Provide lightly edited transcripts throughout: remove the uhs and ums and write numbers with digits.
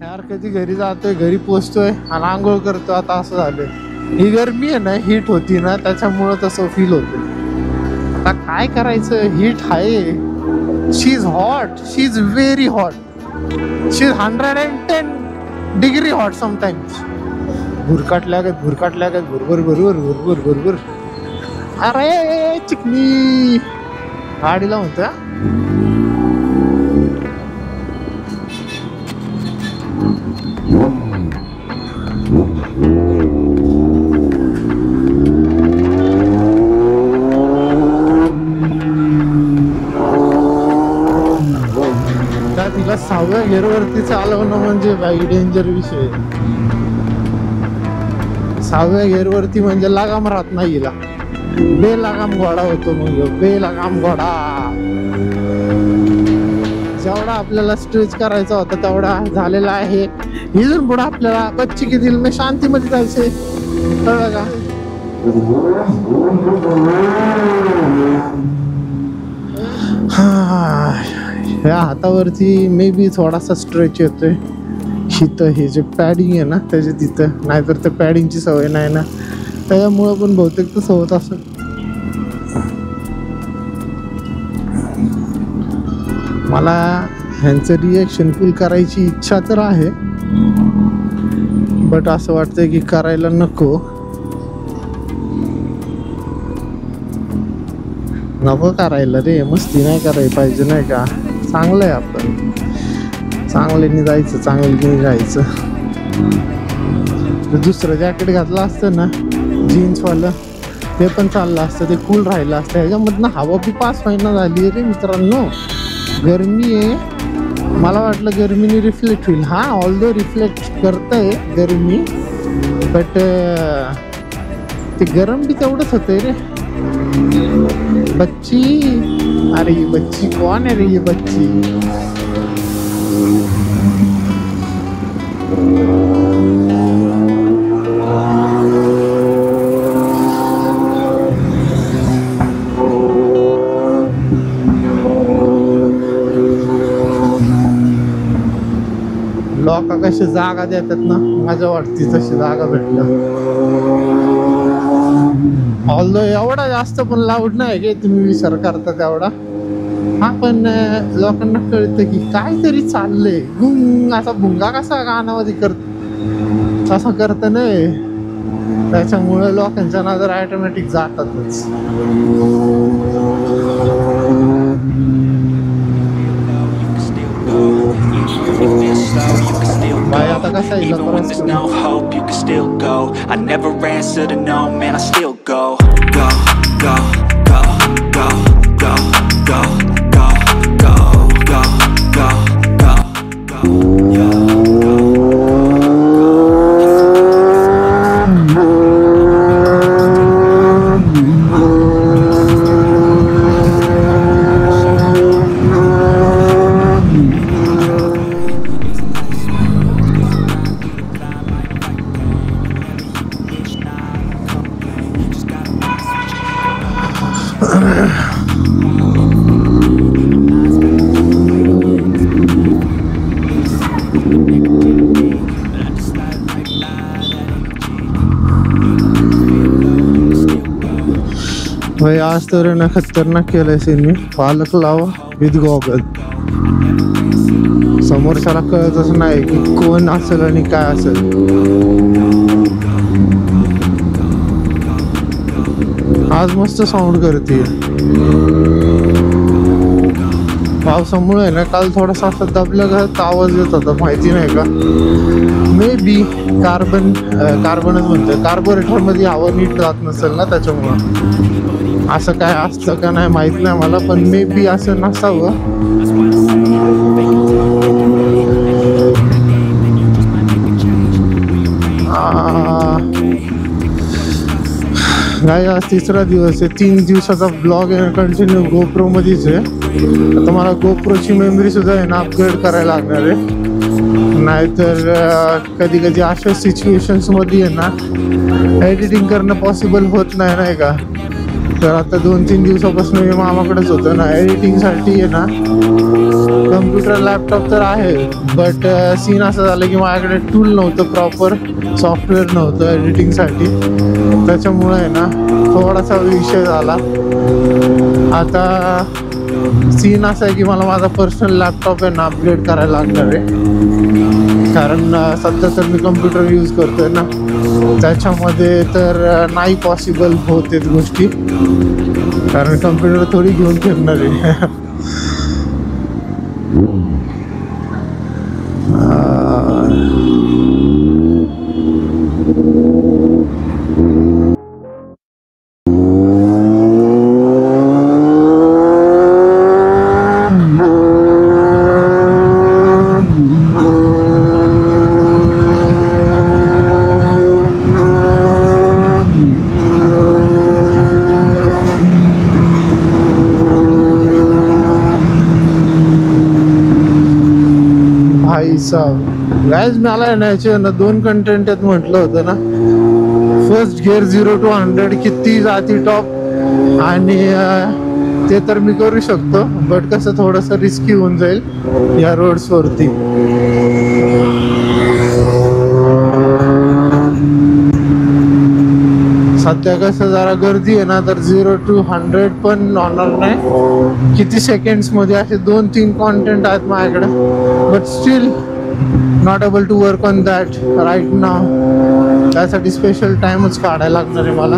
यार कधी घरी जातोय, घरी पोचतोय आणि आंघोळ करतो. आता असं झालंय, ही गरमी आहे ना, हीट होती ना, त्याच्यामुळं तसं फील होतं. आता काय करायचं, हीट आहे. She is hot, she is very hot, she is 110 degree hot sometimes. भुरकाटल्यागत भुरभुर भुरभुर भुरभुर भुरभुर. अरे चिकनी गाडीला म्हणतोय. तिला 6व्या गेअरवरती चालवणं म्हणजे बाई डेंजर विषय. 6व्या गेअरवरती म्हणजे लागाम राहत नाही हिला. बेलागाम घोडा होतो मग, बेलागाम घोडा. जेवढा आपल्याला स्ट्रेच करायचा होता तेवढा झालेला आहे. इथून पुढे आपल्याला बच्ची की दिल में शांतीमध्ये जायचंय, कळलं का? ह्या हातावरती मे बी थोडासा स्ट्रेच येतोय. शीत हे जे पॅडिंग आहे ना त्याच्या तिथं, नाहीतर त्या पॅडिंगची सवय नाही ना, त्याच्यामुळं पण बहुतेक तसं होत असं. मला ह्यांचं रिॲक्शन फील करायची इच्छा तर आहे, बट असं वाटतंय की करायला नको करायला रे. मस्ती नाही करायला पाहिजे नाही का? चांगलं आहे, आपण चांगल्याने जायचं, चांगल्याने जायचं. दुसरं जॅकेट घातलं असतं ना जीन्सवालं, ते पण चाललं असतं, ते कूल राहिलं असतं. ह्याच्यामधनं हवा बी पास व्हायला झाली रे मित्रांनो. गरमी आहे, मला वाटलं गरमीने रिफ्लेक्ट होईल. हा, ऑल्दो रिफ्लेक्ट करतंय गरमी, बट ते गरम बी तेवढंच होतंय रे. बच्ची, अरे ये बच्ची कौन है रे? ये बच्ची लोक कशी जागा देतात ना, माझ्या वाटती तशी जागा भेटलं. ऑल्दो एवढा जास्त पण लाऊड नाही की तुम्ही विचार करता तेवढा. हा, पण लोकांना कळतं की काहीतरी चाललंय. गुंग असा भुंगा कसा गाण्यामध्ये तसा करत नाही, त्याच्यामुळे लोकांच्या नजर ऑटोमॅटिक जातातच. बाय आता कसा आहे भाई? आज तर ना खतरनाक केलंय सिनेमी. पालक लावा विथ गॉगल. समोरच्याला कळतच नाही की कोण असेल आणि काय असेल. आज मस्त साऊंड करते. पावसामुळे ना काल थोडासा असं दबल्यागत आवाज येत होता, माहिती नाही का? मे बी कार्बनच म्हणतोय, कार्बोरेटर मध्ये हवा नीट जात नसेल ना, त्याच्यामुळं असं काय असतं का नाही माहित नाही मला, पण मे बी असं नसावं. काय आज तिसरा दिवस आहे, 3 दिवसाचा ब्लॉग आहे कंटिन्यू गोप्रो मध्येच आहे. आता मला गोप्रोची मेमरी सुद्धा आहे ना अपग्रेड करायला लागणार आहे, नाहीतर कधी कधी अशा सिच्युएशन्स मध्ये आहे ना एडिटिंग करणं पॉसिबल होत नाही, नाही का? तर आता 2-3 दिवसापासून मी मामाकडेच होतो ना. एडिटिंगसाठी आहे ना कम्प्युटर लॅपटॉप तर आहे, बट सीन असं झालं की माझ्याकडे टूल नव्हतं, प्रॉपर सॉफ्टवेअर नव्हतं एडिटिंगसाठी. त्याच्यामुळे आहे ना थोडासा विषय झाला. आता सीन असा आहे की मला माझा पर्सनल लॅपटॉप आहे ना अपग्रेड करायला लागणार आहे. कारण सध्या तर मी कम्प्युटर यूज करतोय ना, त्याच्यामध्ये तर नाही पॉसिबल होत आहेत गोष्टी, कारण कम्प्युटर थोडी घेऊन फिरणार आहे. गाईज मला येण्याचे ना 2 कंटेंट आहेत म्हटलं होतं ना. फर्स्ट गिअर 0 to 100 किती जाती टॉप, आणि ते तर मी करू शकतो, बट कसं थोडंसं रिस्की होऊन जाईल या रोड्सवरती. सध्या कसं जरा गर्दी आहे ना, तर 0 to 100 पण होणार नाही. किती सेकंड्स मध्ये असे 2-3 कॉन्टेंट आहेत माझ्याकडे, but still not able to work on that right now. त्यासाठी स्पेशल टाइमच काढायला लागणार आहे मला.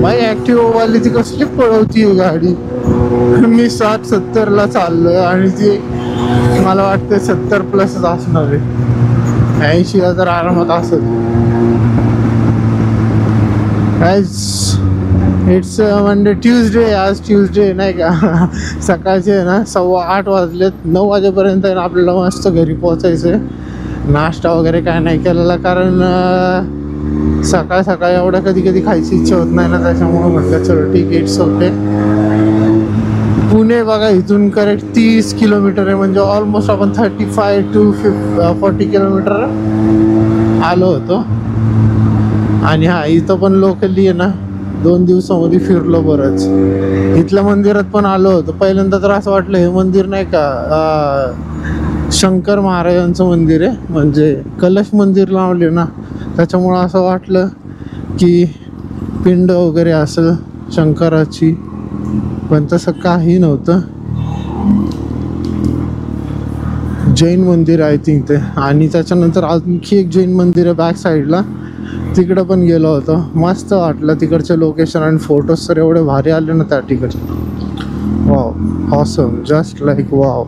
भाई ऍक्टिव्हा वाली ती कसली पळवती गाडी. मी 60-70 ला चाललोय आणि ती मला वाटतं 70+ असणार आहे. 80 ला तर आरामात असेल. It's Monday Tuesday. आज ट्यूजडे नाही का. सकाळचे ना 8:15 वाजलेत. 9 वाजेपर्यंत आपल्याला मस्त घरी पोहोचायचं आहे. नाश्ता वगैरे काय नाही केलेला, कारण सकाळ सकाळी एवढ्या कधी खायची इच्छा होत नाही ना, त्याच्यामुळे म्हटलं चलो ठीक आहे, इट्स ओके. पुणे बघा इथून करेक्ट 30 किलोमीटर आहे, म्हणजे ऑलमोस्ट आपण 35 to 40 किलोमीटर आलो होतो. आणि हा इथं पण लोकली आहे ना 2 दिवसामध्ये फिरलो बरंच. इथल्या मंदिरात पण आलो होतो. पहिल्यांदा तर असं वाटलं हे मंदिर नाही का शंकर महाराजांचं मंदिर आहे, म्हणजे कलश मंदिर लावले ना, त्याच्यामुळं असं वाटलं की पिंड वगैरे असेल शंकराची, पण तसं काही नव्हतं. जैन मंदिर आय थिंक ते. आणि त्याच्यानंतर आणखी एक जैन मंदिर आहे बॅक साईडला, तिकडं पण गेलो होतो. मस्त वाटलं तिकडचे लोकेशन, आणि फोटोज तर एवढे भारी आले ना त्या ठिकाणी. Wow, awesome, just like wow.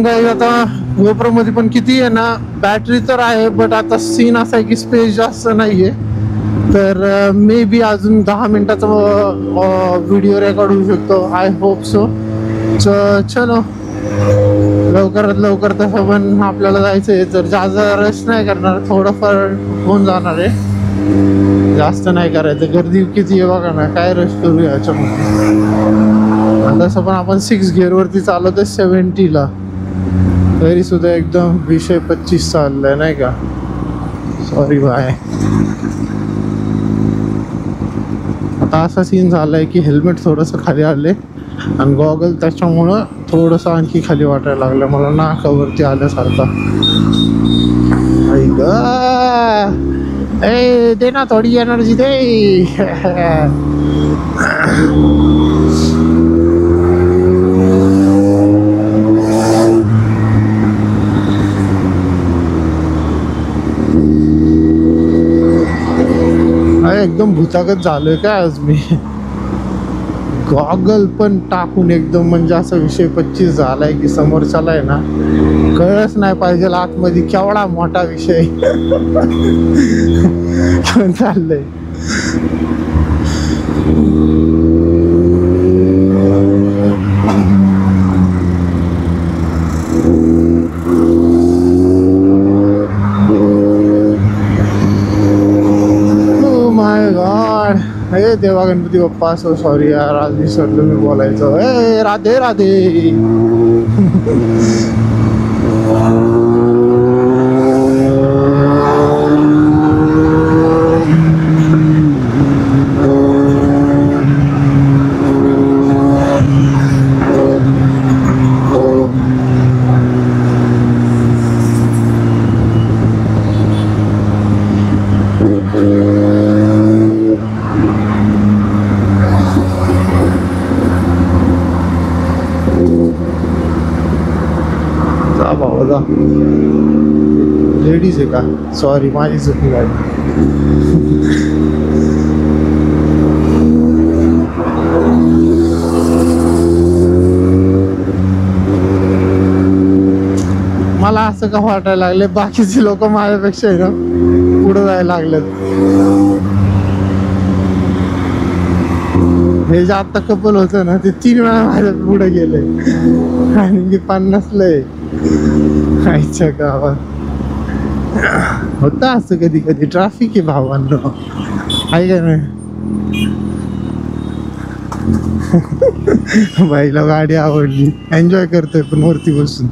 Guys आता गोप्रो मध्ये पण किती आहे ना बॅटरी तर आहे, बट आता सीन असा आहे की स्पेस जास्त नाहीये. तर मे बी अजून 10 मिनिटाचा व्हिडिओ रेकॉर्ड होऊ शकतो. I hope so. चलो लवकरात लवकर. तसं पण आपल्याला जायचं आहे, तर जास्त रश नाही करणार, थोडंफार होऊन जाणार आहे, जास्त नाही करायचं. गर्दी किती आहे बघा ना, काय रश करू याच्यामध्ये. तसं पण आपण 6 गिअरवरती चालवतोय 70 ला, तरी सुद्धा एकदम 20-25 चाललंय नाही का. Sorry bye. आता असा सीन झालाय की हेल्मेट थोडंसं खाली आले आणि गॉगल त्याच्यामुळं थोडंसं आणखी खाली वाटायला लागलं मला, नाकावरती आल्यासारखं. ए दे ना थोडी एनर्जी दे. एकदम भूतागत झालोय काय आज मी. गॉगल पण टाकून एकदम म्हणजे असा विषय 25 झालाय की समोरच्याला आहे ना कळच नाही पाहिजे आतमध्ये केवढा मोठा विषय चाललंय. हे देवा गणपती बाप्पा सो सॉरी यार आज विसरलो मी बोलायचं. ए राधे राधे. लेडीज आहे का? सॉरी माझी चुकी गाडी. मला असं का वाटायला लागले बाकीचे लोक माझ्यापेक्षा आहे ना पुढे जायला लागलेत. हे जे आता कपल होतं ना ते 3 वेळा माझ्या पुढे गेले आणि मी 50ला आहे. आईच्या गावात होता असं कधी कधी. ट्रॅफिक आहे भावांनो आहे का नाही. बाईला गाडी आवडली एन्जॉय करतोय पण वरती बसून.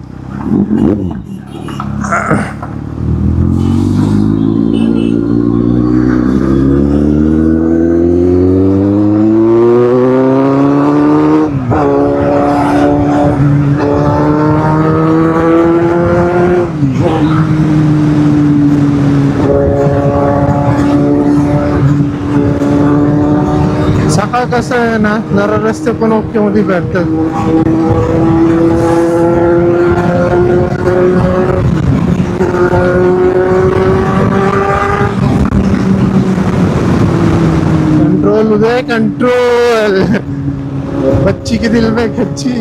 कसं आहे ना जरा रस्ते पण ओके मध्ये भेटतात. कंट्रोल उदय कंट्रोल. बच्ची के दिल में खच्ची.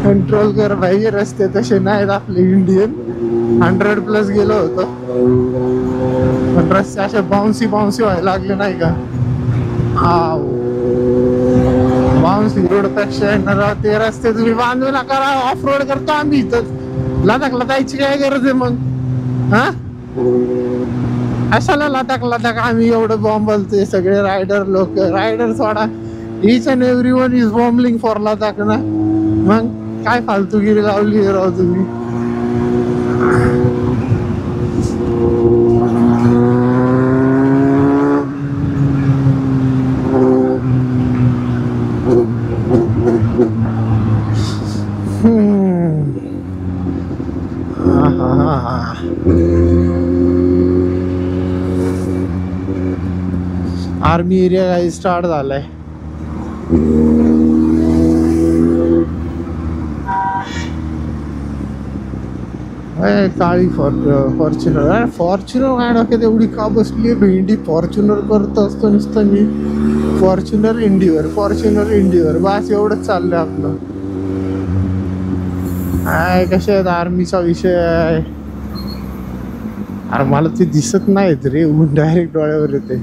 कंट्रोल कर भाई. रस्ते तसे नाहीत आपले इंडियन. 100+ गेलो होतो पण रस्ते असे बाउन्सी व्हायला लागले नाही का. बाउन्सी रोड पेक्षा येणार ते रस्ते तुम्ही बांधू नका. ऑफ रोड करतो आम्ही इथं. लडाखला जायची काय गरज आहे मग? हा अशाला लडाख आम्ही एवढं बॉम्बलतोय. सगळे रायडर सोडा. इच अँड एव्हरीवन इज बॉम्बलिंग फॉर लडाख ना. मग काय फालतूगिरी लावली राव तुम्ही. आर्मी एरिया काही स्टार्ट झालाय. काळी फॉर्च्युनर. फॉर्च्युनर काय डोक्यात एवढी का बसली भेंडी. फॉर्च्युनर करत असतो नुसतं मी. फॉर्च्युनर इंडिवर बस एवढंच चाललंय आपलं. काय कशा आहेत आर्मीचा विषय आहे. अरे मला ते दिसत नाहीत रे. ऊन डायरेक्ट डोळ्यावर येते.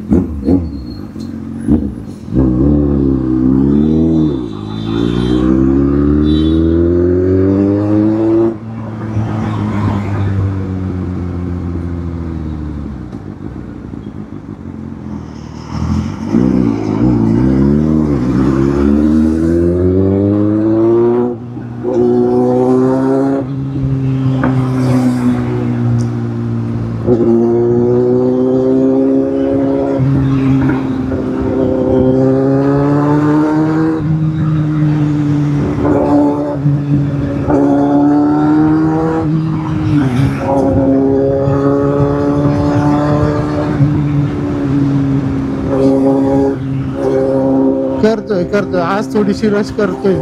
करतोय आज थोडीशी रश करतोय.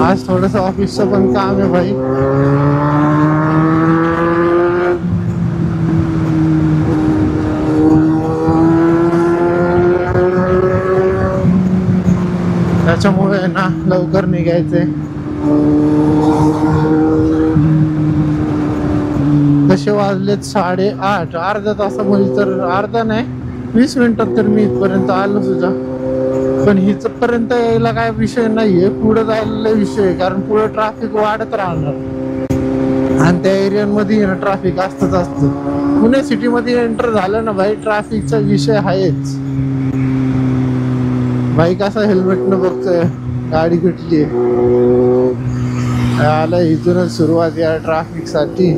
आज थोडस ऑफिसचं पण काम आहे भाई. त्याच्यामुळे ना लवकर निघायचंय. तसे वाजलेत 8:30. अर्ध्या तासामध्ये तर, अर्धा नाही 20 मिनिटात तर मी इथपर्यंत आलो सुद्धा. पण हिचपर्यंत यायला काय विषय नाहीये, पुढे जायला विषय, कारण पुढे ट्रॅफिक वाढत राहणार आणि त्या एरियामध्ये ना ट्रॅफिक असतच असतं. पुणे सिटीमध्ये एंटर झालं ना भाई, ट्रॅफिकचा विषय आहेच. भाई कसा हेल्मेट न बघतोय, गाडी कुठली आला. इथूनच सुरुवात या ट्रॅफिक साठी.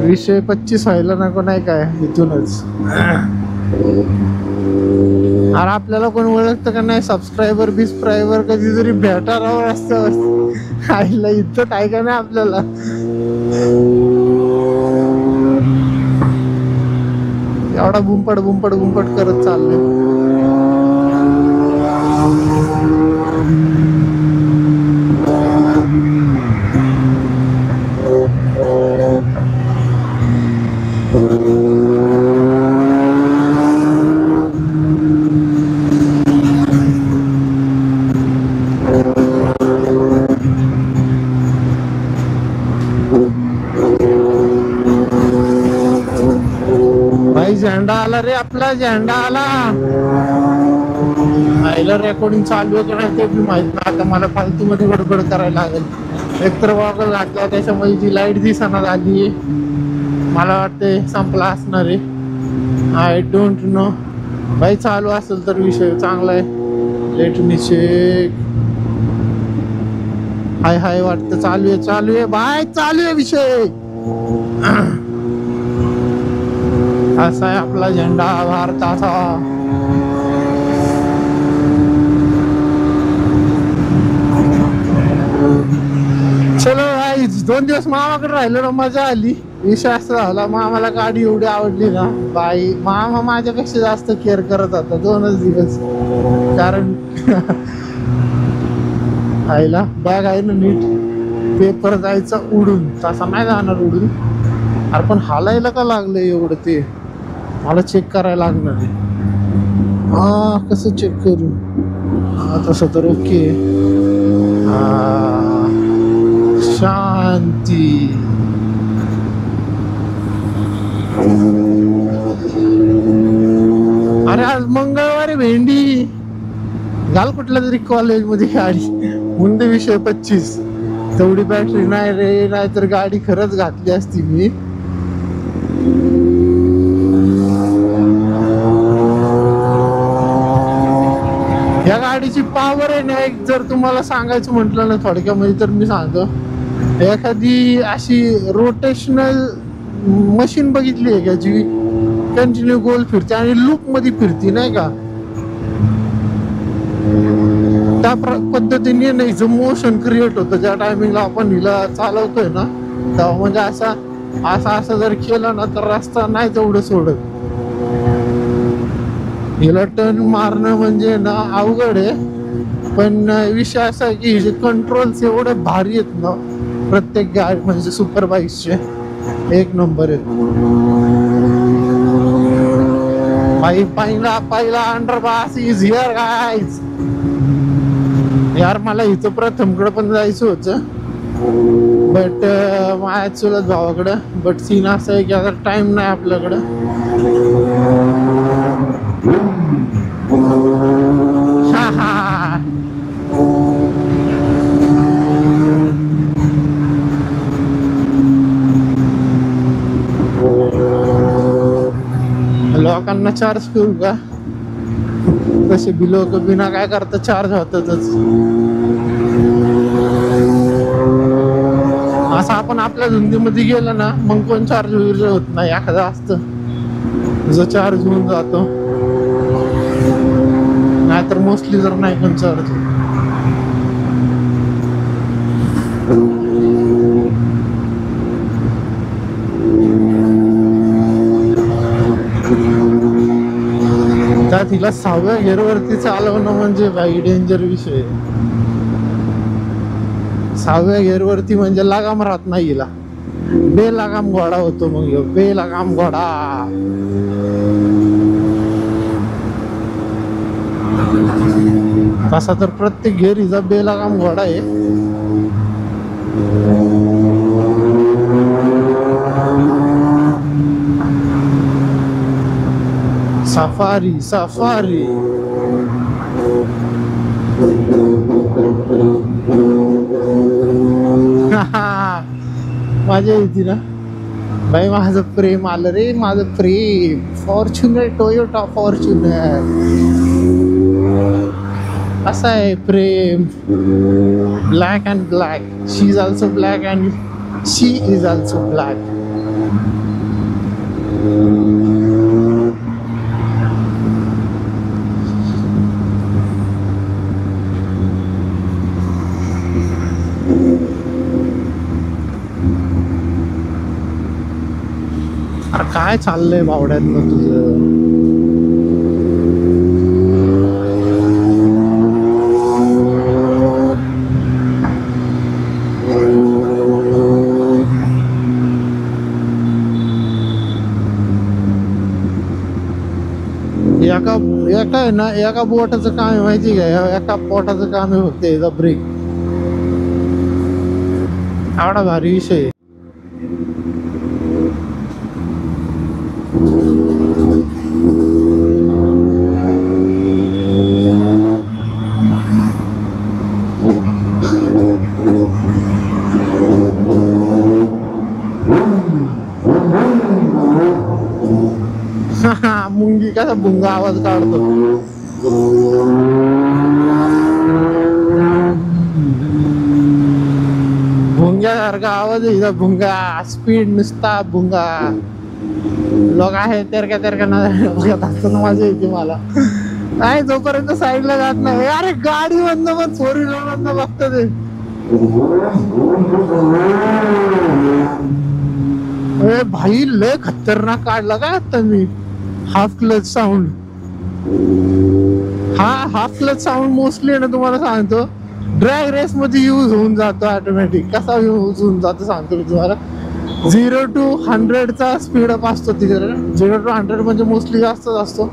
विषय 25 व्हायला नको नाही काय इथूनच. अरे आपल्याला कोण ओळखतं का नाही, सबस्क्रायबर बिस्क्रायबर कधीतरी भेटा राहू रस्त्यावर. आईला इज्जत आहे का नाही आपल्याला. एवढा बुंपट करत चाललोय. झेंडा आला रे, आपला झेंडा आला. आईला रेकॉर्डिंग चालू आहे का नाही ते बी माहित नाही. आता मला फालतू मध्ये गडबड करायला लागेल. एकतर वागल घातला, त्याच्यामध्ये ती लाईट दिसना झाली. मला वाटते संपला असणार आहे. I don't know. भाई चालू असेल तर विषय चांगला आहे. Let me check. हाय वाटतं चालू आहे बाय, चालू आहे विषय. असा आहे आपला झेंडा भारताचा. चलो गाईज, 2 दिवस मामाकडे राहिलो ना, मजा आली. विषय असा झाला, मामाला गाडी एवढी आवडली ना बाई, मामा माझ्यापेक्षा जास्त केअर करत होता 2च दिवस. कारण आईला बॅग आहे ना नीट, पेपर जायचा उडून, तसा नाही जाणार उडून. अरे पण हालायला का लागलं एवढं, ते मला चेक करायला लागणार आहे. कसं चेक करू? तसं तर ओके. शांती. अरे आज मंगळवारी भेंडी घाल कुठल्या तरी कॉलेजमध्ये गाडी. मुंडे विषय 25. तेवढी बॅटरी नाही रे, नाहीतर गाडी खरंच घातली असती मी. या गाडीची पॉवर आहे ना, एक जर तुम्हाला सांगायचं म्हटलं ना थोडक्यामध्ये, तर मी सांगतो, एखादी अशी रोटेशनल मशीन बघितली आहे का, जी कंटिन्यू गोल फिरते आणि लूप मध्ये फिरती नाही का, त्या पद्धतीने नाही जो मोशन क्रिएट होतं ज्या टायमिंगला आपण हिला चालवतोय ना, तेव्हा म्हणजे असं जर केलं ना तर रस्ता नाही तेवढं सोडत. हिला टर्न मारणं म्हणजे ना अवघड आहे. पण विषय असा आहे की हिचे कंट्रोल्स एवढे भारी आहेत ना, प्रत्येक गाडी म्हणजे सुपर बाईक्सचे एक नंबर आहेत. पहिला अंडरपास इज हिअर गाईज. यार मला इथं प्रथमकडे पण जायचं होतं, बट माझ्या चुलत भावाकडं. बट सीन असं आहे की आता टाइम नाही आपल्याकडं. लोकांना चार्ज करू का? तसे बी लोक बिना काय करता चार्ज होतातच. असं आपण आपल्या धुंदीमध्ये गेलं ना मग कोण चार्ज वगैरे होत नाही. एखादा असतं जो चार्ज होऊन जातो, नाहीतर मोस्टली जर नाही कोण चार्ज. त्यात तिला 6व्या गिअरवरती चालवणं म्हणजे बाई डेंजर विषय. 6व्या गिअरवरती म्हणजे लगाम राहत नाही हिला, बेलागाम घोडा होतो. मग बेलागाम घोडा. तसा तर प्रत्येक घेरीचा बेलागाम घोडा आहे. सफारी सफारी मजा येते ना भाई. माझं प्रेम आलं रे, माझं प्रेम. Fortuner, Toyota Fortuner. असं आहे प्रेम. Black and black. She is also black and she is also black. अरे काय चाललंय बावड्यातनं तुझं? एका आहे ना, एका बोटाचं काम आहे माहिती का? एका बोटाचं काम आहे फक्त याचा ब्रेक. एवढा भारी विषय. मुंगी कसा भुंगा आवाज काढतो. भुंग्यासारखा आवाज आहे भुंगा. स्पीड नुसता भुंगा. लोक आहे तेरक्या तेरक्या बघत असताना मजा येते मला. नाही जोपर्यंत साईडला जात नाही. अरे गाडी मधनं पण 4 व्हीलर मधनं बघत ते. अरे भाई लय खतरनाक काढला का आता मी. Half clutch sound. हा हाफ क्लच साऊंड मोस्टली ना तुम्हाला सांगतो ड्रॅग रेस मध्ये यूज होऊन जातो ऑटोमॅटिक. कसा यूज होऊन जातो सांगतो मी तुम्हाला. 0 to 100 चा स्पीड अप असतो तिकडे. 0 to 100 म्हणजे मोस्टली जास्तच असतो.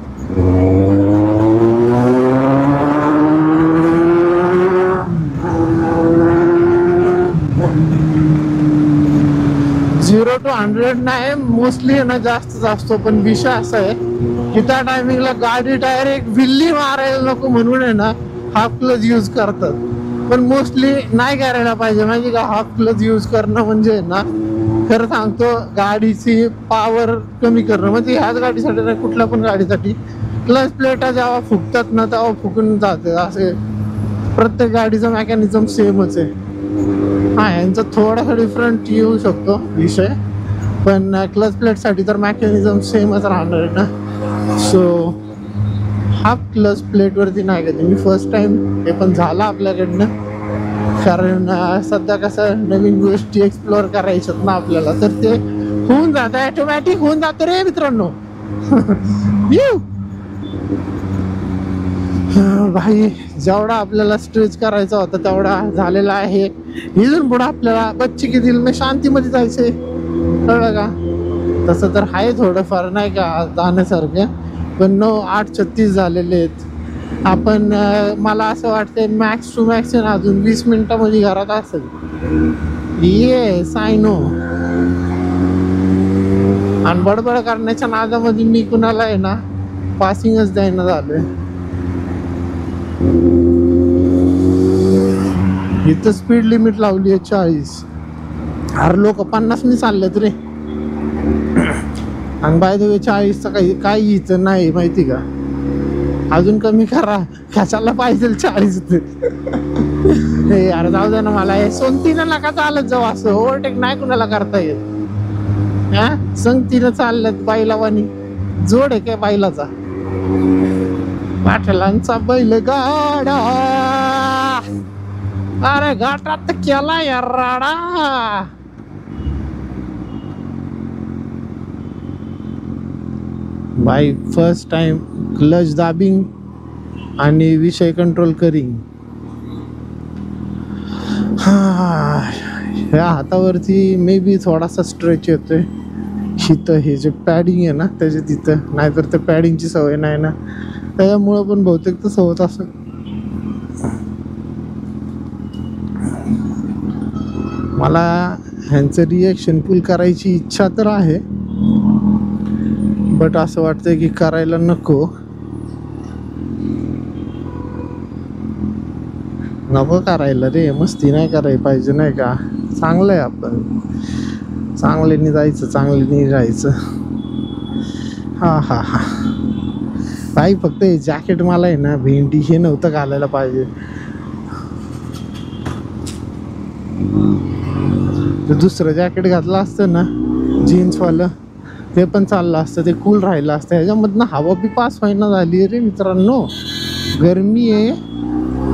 0 to 100 नाही मोस्टली आहे ना जास्तच असतो. पण विषय असा आहे की त्या टायमिंगला गाडी डायरेक्ट विल्ली मारायला नको म्हणून आहे ना हाफ क्लच यूज करतात. पण मोस्टली नाही करायला पाहिजे माहिती का. हाफ क्लच यूज करणं म्हणजे ना खरं सांगतो गाडीची पॉवर कमी करणं. म्हणजे ह्याच गाडीसाठी नाही कुठल्या पण गाडीसाठी क्लच प्लेटा जेव्हा फुकतात ना तेव्हा फुकून जाते. असे प्रत्येक गाडीचं मेकॅनिझम सेमच आहे. हा यांचा थोडासा डिफरंट येऊ शकतो विषय. पण क्लच प्लेट साठी तर मेकॅनिझम सेमच राहणार आहे ना. सो हाफ क्लच प्लेट वरती नाही कधी मी फर्स्ट टाइम. हे पण झालं आपल्याकडनं. कारण सध्या कसं नवीन गोष्टी एक्सप्लोअर करायच्यात ना आपल्याला. तर ते होऊन जातं ऑटोमॅटिक होऊन जातं रे मित्रांनो. भाई जेवढा आपल्याला स्ट्रेच करायचा होता तेवढा झालेला आहे. इथून पुढे आपल्याला बच्ची की दिल में शांतीमध्ये जायचंय. कळलं का. तसं तर आहे थोडंफार नाही का जाण्यासारखं. पण 8:36 झालेले आहेत. आपण मला असं वाटतंय मॅक्स टू मॅक्स अजून 20 मिनिटामध्ये घरात असेल. Yes I know. आणि बडबड करण्याच्या नादामध्ये मी कुणाला आहे ना पासिंगच द्यायला झालोय. इथं स्पीड लिमिट लावली आहे 40. अरे लोक 50 ने चाललेत रे. आणि बाय द वे 40चा काही इथं नाही माहिती का. अजून कमी करा. कशाला पाहिजे 40. हे यार जाऊ दे ना मला. हे सोनतीनं नका चालत जाऊ. असं ओव्हरटेक नाही कुणाला करता येत. हा संगतीनं चालल्यात बैलावानी. जोड आहे काय बैलाचा. पाटलांचा बैल गाडा. अरे घाटात केला यार राडा. बाय फर्स्ट टाइम क्लच दाबिंग आणि विषय कंट्रोल करिंग. ह्या हातावरती मे बी थोडासा स्ट्रेच येतोय. इथं हे जे पॅडिंग आहे ना त्याच्या तिथं. नाहीतर त्या पॅडिंगची सवय नाही ना त्याच्यामुळं पण बहुतेक तसं होत असं. मला ह्यांचं रिएक्शन पुल करायची इच्छा तर आहे, बट असं वाटतंय की करायला नको करायला रे. मस्ती नाही करायला पाहिजे नाही का. चांगलं आहे, आपण चांगल्याने जायचं, चांगल्याने राहायचं. हा हा हा. भाई फक्त हे जॅकेट मला आहे ना भेंडी हे नव्हतं घालायला पाहिजे. दुसरं जॅकेट घातलं असतं ना जीन्सवालं, ते पण चाललं असतं, ते कूल राहिलं असतं. ह्याच्यामधनं हवा बी पास व्हायना झाली रे मित्रांनो. गरमी आहे,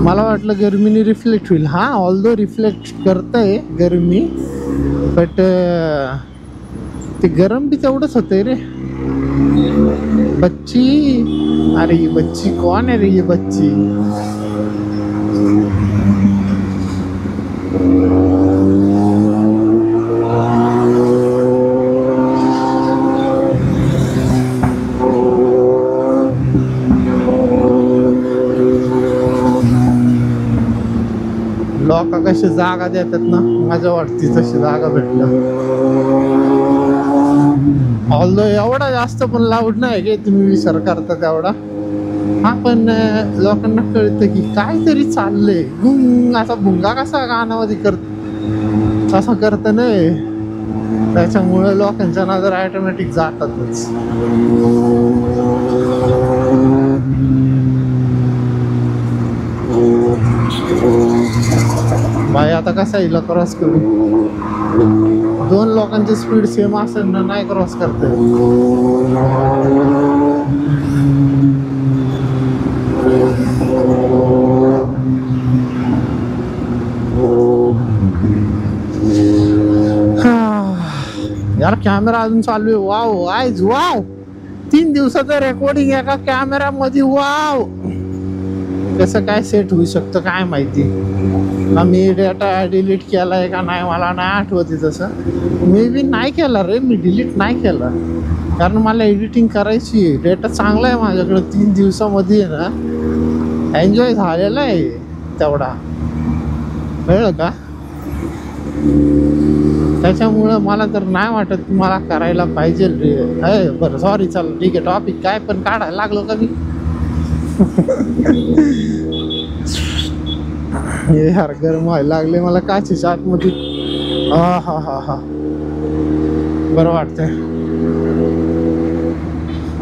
मला वाटलं गरमीने रिफ्लेक्ट होईल. हा, ऑल्दो रिफ्लेक्ट करतंय गरमी, बट ते गरम बी तेवढंच होतंय रे. बच्ची, अरे ये बच्ची कौन है रे? ये बच्ची लोक कशी जागा देतात ना, मजा वाटते तशी जागा भेटलं. ऑल्दो एवढा जास्त पण लाऊड नाही की तुम्ही विचार करता तेवढा. हा, पण लोकांना कळतं की काहीतरी चाललंय. गुंग असा भुंगा कसा गाण्यामध्ये तसा करत नाही, त्याच्यामुळे लोकांच्या नजर ऑटोमॅटिक जातातच. बाई आता कसा हिला क्रॉस करू? दोन लोकांची स्पीड सेम असेल ना, नाही क्रॉस करता येत. यार कॅमेरा अजून चालू आहे. वाव आयज, वाव 3 दिवसाचं रेकॉर्डिंग एका कॅमेरामध्ये. वाव, कसं काय सेट होऊ शकतं काय माहिती. मी डेटा डिलीट केलाय का नाही मला नाही आठवते. तसं मी बी नाही केला रे, मी डिलीट नाही केला, कारण मला एडिटिंग करायची आहे. डेटा चांगला आहे माझ्याकडे, 3 दिवसामध्ये आहे ना एन्जॉय झालेला आहे तेवढा, कळलं का. त्याच्यामुळं मला तर नाही वाटत की मला करायला पाहिजे रे. बरं सॉरी, चल ठीक आहे. टॉपिक काय पण काढायला लागलो का मी. हे यार गरम व्हायला लागले मला काचेच्या आतमध्ये. हा हा हा हा, बरं वाटतंय.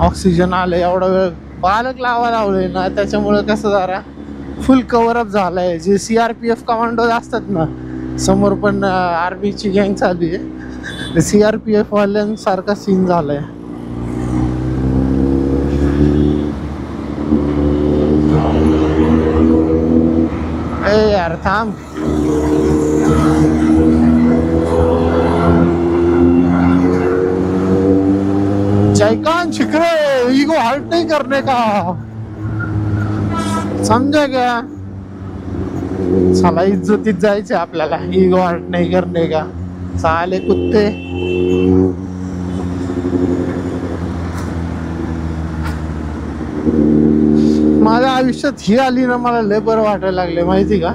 ऑक्सिजन आलं. एवढा वेळ पालक लावलंय ना, त्याच्यामुळे कसं जरा फुल कव्हरअप झालंय. जे CRPF कमांडो असतात ना, समोर पण आर्मीची गँग चालू आहे. CRPF वाल्यांसारखा सीन झालाय. यार थांब. जयकांत शिकरे, ईगो हर्ट नहीं करने का, समझा क्या. साला इज्जतीत जायचे आपल्याला, ईगो हर्ट नहीं करने का. साले कुत्ते. माझ्या आयुष्यात ही आली ना, मला लय बरं वाटायला लागले माहिती का.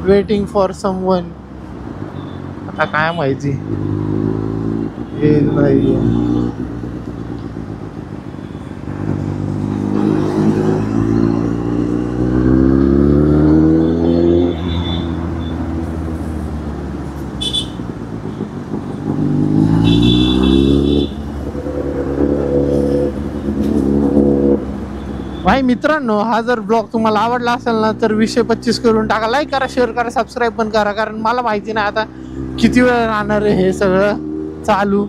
Waiting for someone. आता काय माहिती हे नाही. भाई मित्रांनो, हा जर ब्लॉग तुम्हाला आवडला असेल ना, तर 20-25 करून टाका. लाईक करा, शेअर करा, सबस्क्राईब पण करा, कारण मला माहिती नाही आता किती वेळ राहणार आहे हे सगळं चालू.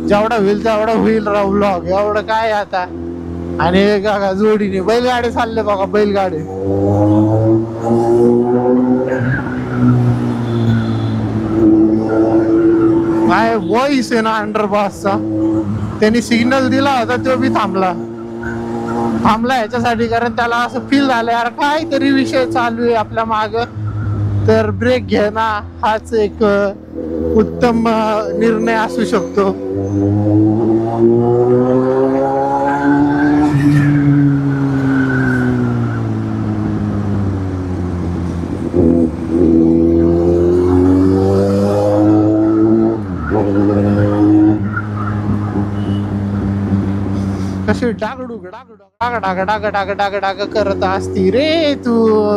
जेवढा होईल तेवढा होईल राव ब्लॉग, एवढं काय आता. आणि एका जोडीने बैलगाडे चालले बघा, बैलगाडे. काय वॉइस आहे ना अंडरपासचा, त्यांनी सिग्नल दिला होता, तो बी थांबला ह्याच्यासाठी, कारण त्याला असं फील झालं यार काहीतरी विषय चालू आहे आपल्या माग, तर ब्रेक घेणं हाच एक उत्तम निर्णय असू शकतो. कशी डागडुग डाग डाग डाग डाग डाग डाग डाग करत असती रे तू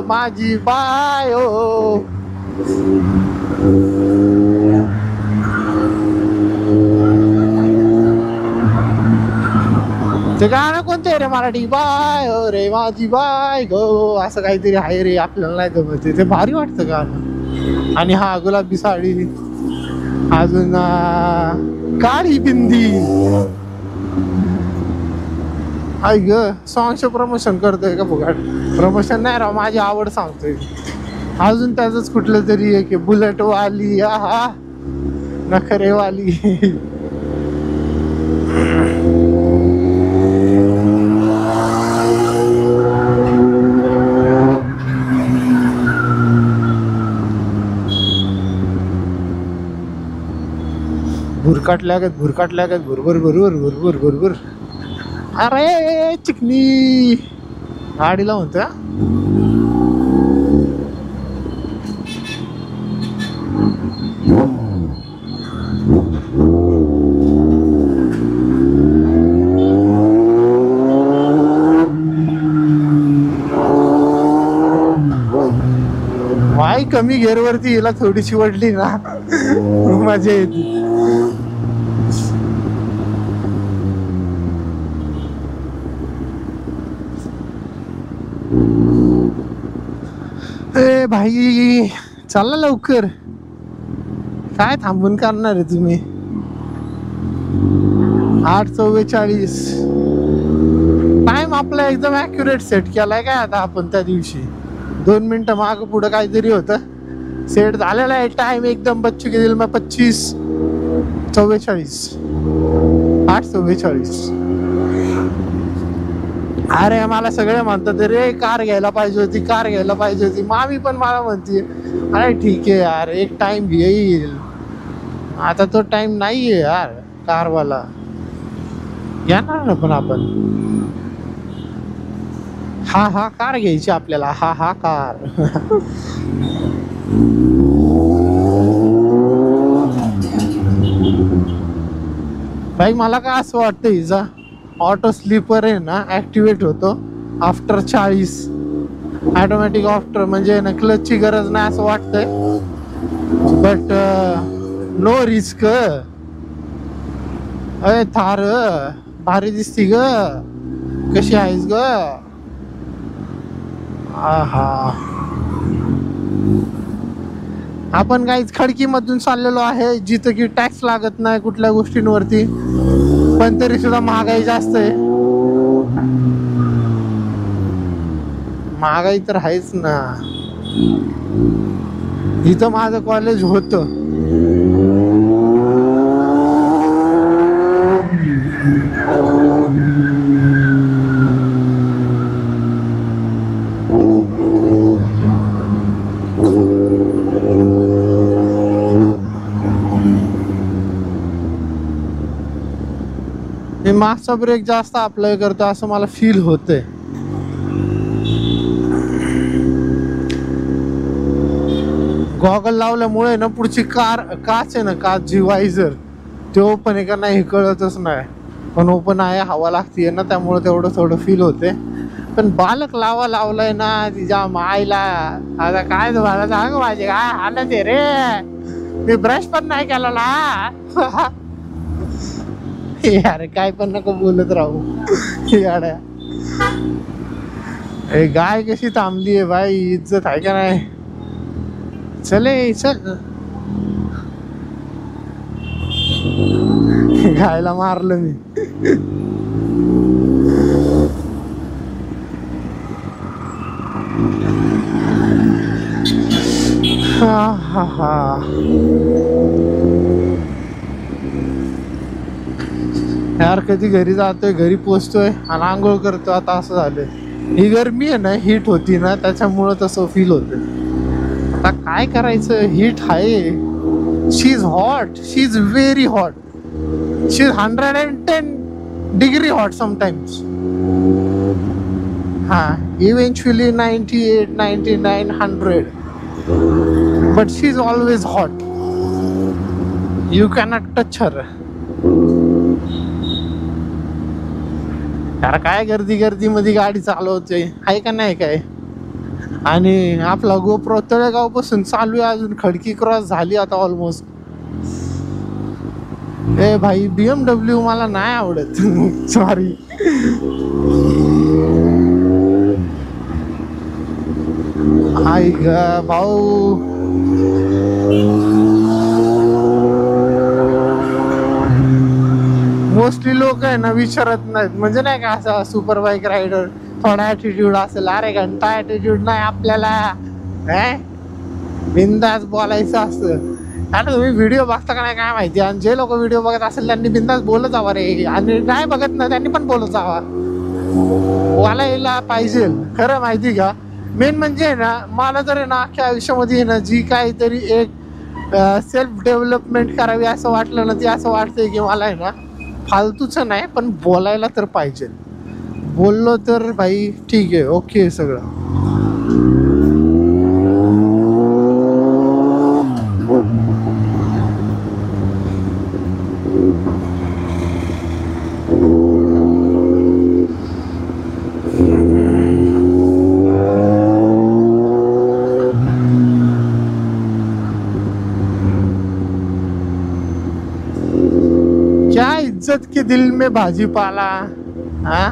माझी बायो. ते गाणं कोणतं आहे रे मराठी? बाय रे माझी बाय गो असं काहीतरी आहे रे, आपल्याला नाही जमत ते भारी वाटतं गाणं. आणि हा गुलाबी साडी, अजून काळी बिंदी. आई ग सॉंगचं प्रमोशन करतोय का फुकट? प्रमोशन नाही राव, माझी आवड सांगतोय. अजून त्याच कुठलं तरी एक बुलेट वाली, आहा नखरे वाली. भुरकाटल्या गत भुरभुर भुरभुर भुरभुर भुरभुर. अरे चिकनी गाडीला म्हणतोय. वाई कमी गेअरवरती हिला थोडीशी वडली ना मजा येते. ए भाई चला लवकर, काय थांबून करणार आहे तुम्ही? 8:44 टाइम आपला एकदम ॲक्युरेट सेट केलाय काय आता आपण. त्या दिवशी 2 मिनिटं माग पुढं काहीतरी होतं, सेट झालेला आहे टाइम एकदम. बच्चू के दिल में 25:44 8:44. अरे मला सगळे म्हणतात रे कार घ्यायला पाहिजे होती, कार घ्यायला पाहिजे होती. मामी पण मला म्हणते अरे ठीक आहे यार, एक टाइम येईल. आता तो टाइम नाहीये यार कारवाला. येणार ना पण आपण. हा कार घ्यायची आपल्याला. हा कार. भाई मला काय असं वाटतं, हिचा ऑटो स्लीपर आहे ना ऍक्टिवेट होतो आफ्टर 40. ऑटोमॅटिक आफ्टर म्हणजे ना क्लचची गरज नाही असं वाटतंय. But no risk. अरे थार भारी दिसती ग, कशी आहेस ग? आहा. आपण काहीच खडकीमधून चाललेलो आहे जिथं की टॅक्स लागत नाही कुठल्या गोष्टींवरती, पण तरी सुद्धा महागाई जास्त आहे. महागाई तर आहेच ना. इथं माझं कॉलेज होतं. मी मागचा ब्रेक जास्त अप्लाय करतो असं मला फील होतंय. गॉगल लावल्यामुळे ना पुढची काच आहे ना, काच जी वायझर ते ओपन आहे का नाही हे कळतच नाही. पण ओपन आहे, हवा लागतीये ना, त्यामुळे तेवढं थोडं फील होते. पण बालक लावलाय ना तिच्या मायला. आता काय तुम्हाला सांग माझे काय हालत आहे रे. मी ब्रश पण नाही केला. यार काय पण नको बोलत राहू याड्या. गाय कशी थांबली आहे भाई, इज्जत आहे का नाही? चले चल. गायला मारलं मी. यार कधी घरी जातोय, घरी पोचतोय आणि आंघोळ करतो. आता असं झालंय, ही गरमी आहे ना, हीट होती ना त्याच्यामुळं तसं फील होतं. आता काय करायचं, हीट आहे. She is hot, she is very hot. She is 110 degree hot sometimes. हा eventually 98, 99, 100. But she is always hot. You cannot touch her. यार काय गर्दी गर्दी मध्ये गाडी चालवते आहे का नाही काय. आणि आपला गोप्रो तळेगाव पासून चालू आहे अजून खडकी क्रॉस झाली आता ऑलमोस्ट. ए भाई BMW मला नाही आवडत सॉरी. आई ग भाऊ मोस्टली लोक आहे ना विचारत नाहीत म्हणजे नाही का असं सुपर बाईक रायडर थोडा ऍटिट्यूड असेल. अरे घंटा ऍटिट्यूड नाही आपल्याला बिंदास बोलायचं असतं. आता तुम्ही व्हिडिओ बघता का नाही काय माहिती. आणि जे लोक व्हिडिओ बघत असेल त्यांनी बिंदास बोलत जावा रे. आणि नाही बघत ना त्यांनी पण बोलत जावा. बोलायला पाहिजे खरं माहिती का. मेन म्हणजे ना मला तर आहे ना अख्ख्या आयुष्यामध्ये आहे ना जी काहीतरी एक सेल्फ डेव्हलपमेंट करावी असं वाटलं ना ते असं वाटतंय की मला आहे ना फालतूचं नाही पण बोलायला तर पाहिजे. बोललो तर भाई ठीक आहे ओके सगळं. क्या इज्जत के दिल में भाजीपाला. हाँ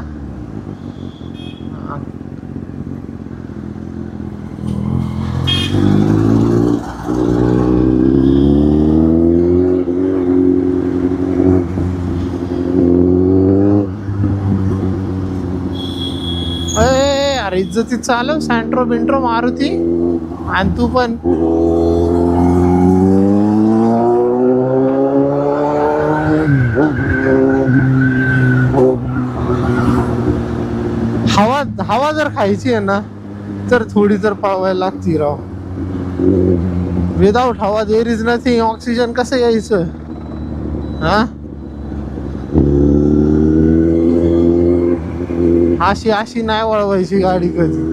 अरे इज्जती चालव सँट्रो बिंट्रो मारुती. आणि तू पण हवा जर खायची आहे ना तर थोडी तर पळवायला लागती राव. विदाउट हवा देर इज नथिंग. ऑक्सिजन कसं यायचं. हा अशी नाही वळवायची गाडी कधी.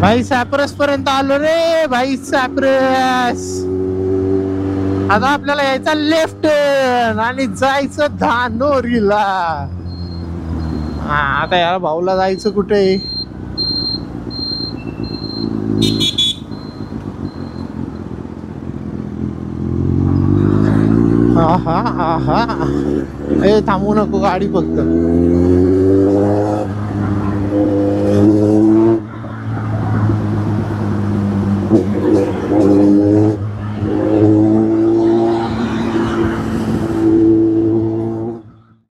भाई सॅप्रस पर्यंत आलो रे भाई. सॅप्रस आता आपल्याला यायचा लेफ्ट आणि जायचं धानोरीला. आता यार भाऊला जायचं कुठे. हा हा हा हा ए थांबू नको गाडी फक्त.